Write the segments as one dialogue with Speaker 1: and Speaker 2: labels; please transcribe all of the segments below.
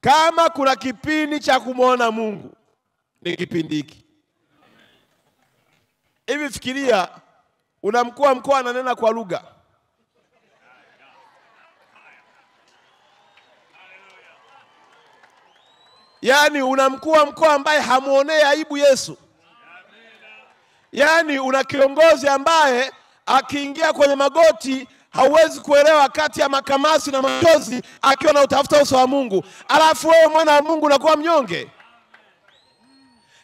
Speaker 1: Kama kuna kipindi cha kumwona Mungu, ni kipindi hiki. Hivi fikiria, una mkuu wa mkoa ananena kwa lugha. Yaani una mkuu wa mkoa ambaye hamuonee aibu Yesu. Yaani una kiongozi ambaye akiingia kwenye magoti hauwezi kuelewa kati ya makamasi na machozi akiwa na utafuta uso wa Mungu. Alafu wewe mwana wa Mungu unakuwa mnyonge.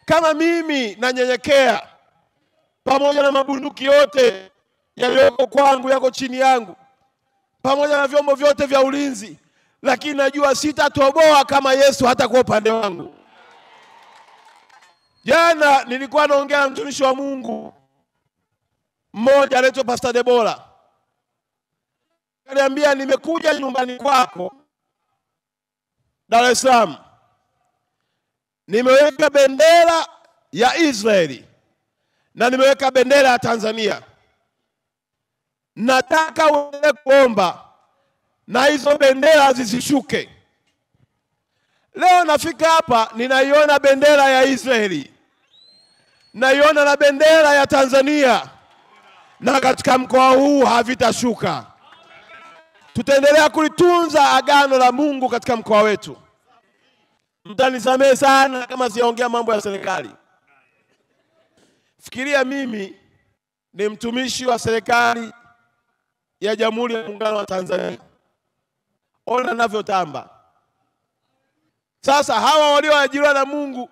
Speaker 1: Kama mimi nanyenyekea pamoja na mabunduki yote yaliyoko kwangu yako chini yangu, pamoja na vyombo vyote vya ulinzi, lakini najua sitatoboa kama Yesu hata kwa upande wangu. Jana nilikuwa naongea na mtumishi wa Mungu mmoja anaitwa Pastor Debora. Kaniambia, nimekuja nyumbani kwako Dar es Salaam, nimeweka bendera ya Israeli na nimeweka bendera ya Tanzania. Nataka uende kuomba na hizo bendera zisishuke. Leo nafika hapa ninaiona bendera ya Israeli, naiona na bendera ya Tanzania, na katika mkoa huu havitashuka. Tutaendelea kulitunza agano la Mungu katika mkoa wetu. Mtanisamehe sana kama siongea mambo ya serikali. Fikiria mimi ni mtumishi wa serikali ya Jamhuri ya Muungano wa Tanzania. Ona ninavyotamba. Sasa hawa walioajiriwa na Mungu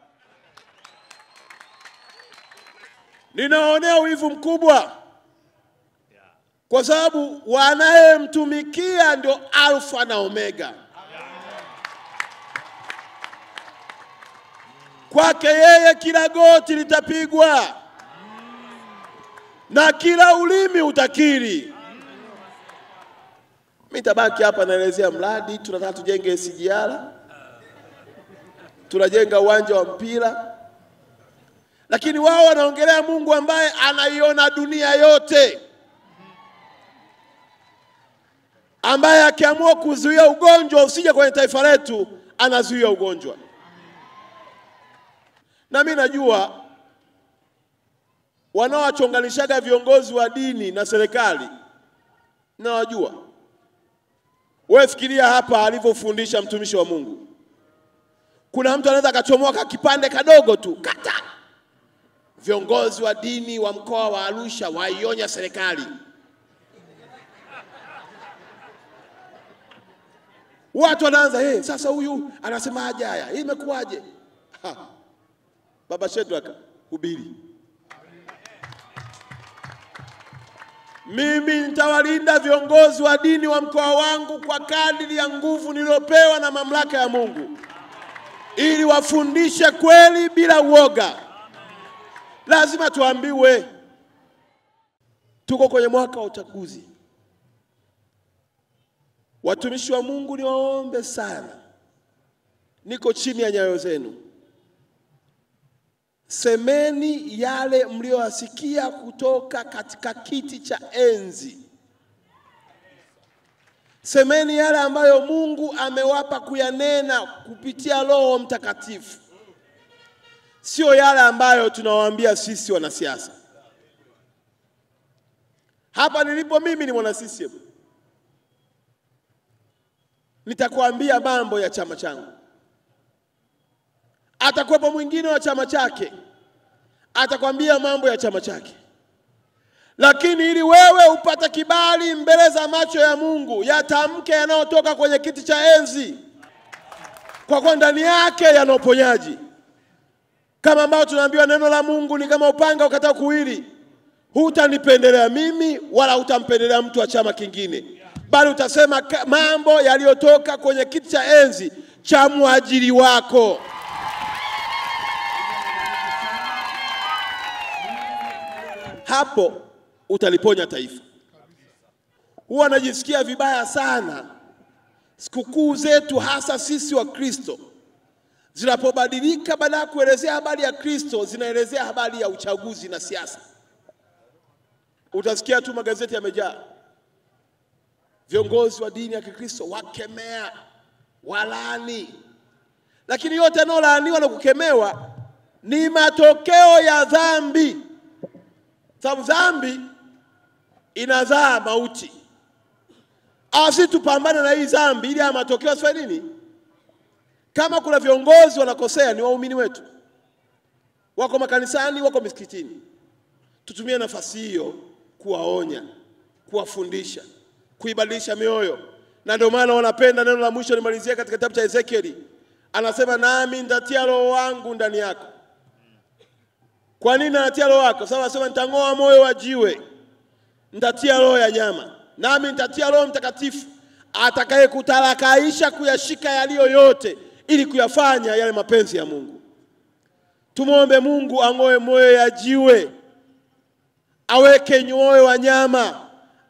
Speaker 1: ninaonea wivu mkubwa, kwa sababu wanayemtumikia ndio Alfa na Omega. Kwake yeye kila goti litapigwa na kila ulimi utakiri. Mimi tabaki hapa naelezea mradi, tunataka tujenge SGR, tunajenga uwanja wa mpira. Lakini wao wanaongelea Mungu ambaye anaiona dunia yote, ambaye akiamua kuzuia ugonjwa usije kwenye taifa letu, anazuia ugonjwa. Na mimi najua wanaowachonganishaga viongozi wa dini na serikali, na wajua. Wewe fikiria hapa alivyofundisha mtumishi wa Mungu. Kuna mtu anaweza akachomoka kipande kadogo tu, kata. Viongozi wa dini wa mkoa wa Arusha waionya serikali. Watu wanaanza, sasa huyu anasemaje haya? Hii imekuaje? Baba Shedraka, hubiri. Mimi nitawalinda viongozi wa dini wa mkoa wangu kwa kadiri ya nguvu niliyopewa na mamlaka ya Mungu, ili wafundishe kweli bila uoga. Lazima tuambiwe tuko kwenye mwaka wa uchaguzi. Watumishi wa Mungu, niwaombe sana, niko chini ya nyayo zenu. Semeni yale mlioyasikia kutoka katika kiti cha enzi. Semeni yale ambayo Mungu amewapa kuyanena kupitia Roho Mtakatifu. Sio yale ambayo tunawaambia sisi wanasiasa. Hapa nilipo mimi ni mwana CCM. Nitakwambia mambo ya chama changu. Atakuwepo mwingine wa chama chake, atakwambia mambo ya chama chake. Lakini ili wewe upate kibali mbele za macho ya Mungu, yatamke yanayotoka kwenye kiti cha enzi, kwa kwa ndani yake yana uponyaji. Kama ambao tunaambiwa neno la Mungu ni kama upanga ukatao kuwili. Hutanipendelea mimi wala hutampendelea mtu wa chama kingine, bali utasema mambo yaliyotoka kwenye kiti cha enzi cha mwajiri wako. Hapo utaliponya taifa. Huwa najisikia vibaya sana sikukuu zetu, hasa sisi wa Kristo, zinapobadilika, badala ya kuelezea habari ya Kristo zinaelezea habari ya uchaguzi na siasa. Utasikia tu magazeti yamejaa viongozi wa dini ya Kikristo wakemea, walani Lakini yote yanayolaaniwa na kukemewa ni matokeo ya dhambi. Sababu dhambi inazaa mauti. Asi tupambane na hii dhambi ili ya matokeo asifanye nini? Kama kuna viongozi wanakosea, ni waumini wetu, wako makanisani, wako misikitini, tutumie nafasi hiyo kuwaonya, kuwafundisha, kuibadilisha mioyo. Na ndio maana wanapenda neno la mwisho nimalizie katika kitabu cha Ezekieli. Anasema nami nitatia roho wangu ndani yako. Kwa nini anatia roho wako? Sababu anasema nitang'oa moyo wa jiwe, nitatia roho ya nyama, nami nitatia Roho Mtakatifu atakaye kutarakaisha kuyashika yaliyo yote ili kuyafanya yale mapenzi ya Mungu. Tumuombe Mungu ang'oe moyo ya jiwe, aweke nyoyo wa nyama,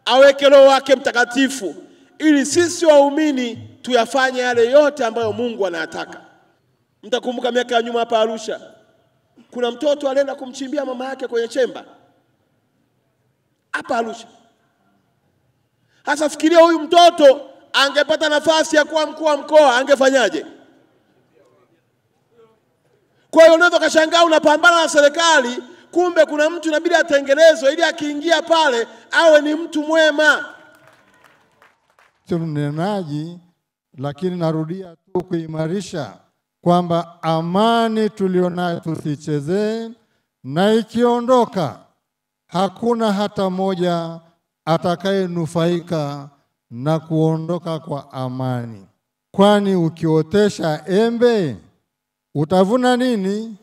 Speaker 1: aweke Roho wake Mtakatifu ili sisi waumini tuyafanye yale yote ambayo Mungu anayataka. Mtakumbuka miaka ya nyuma hapa Arusha, kuna mtoto alienda kumchimbia mama yake kwenye chemba hapa Arusha. Hasa fikiria huyu mtoto angepata nafasi ya kuwa mkuu wa mkoa, angefanyaje? Kwa hiyo unaweza kashangaa unapambana na serikali, kumbe kuna mtu inabidi atengenezwe ili akiingia pale awe ni mtu mwema.
Speaker 2: Mnenaji, lakini narudia tu kuimarisha kwamba amani tulionayo tusichezee, na ikiondoka hakuna hata moja atakayenufaika na kuondoka kwa amani. Kwani ukiotesha embe utavuna nini?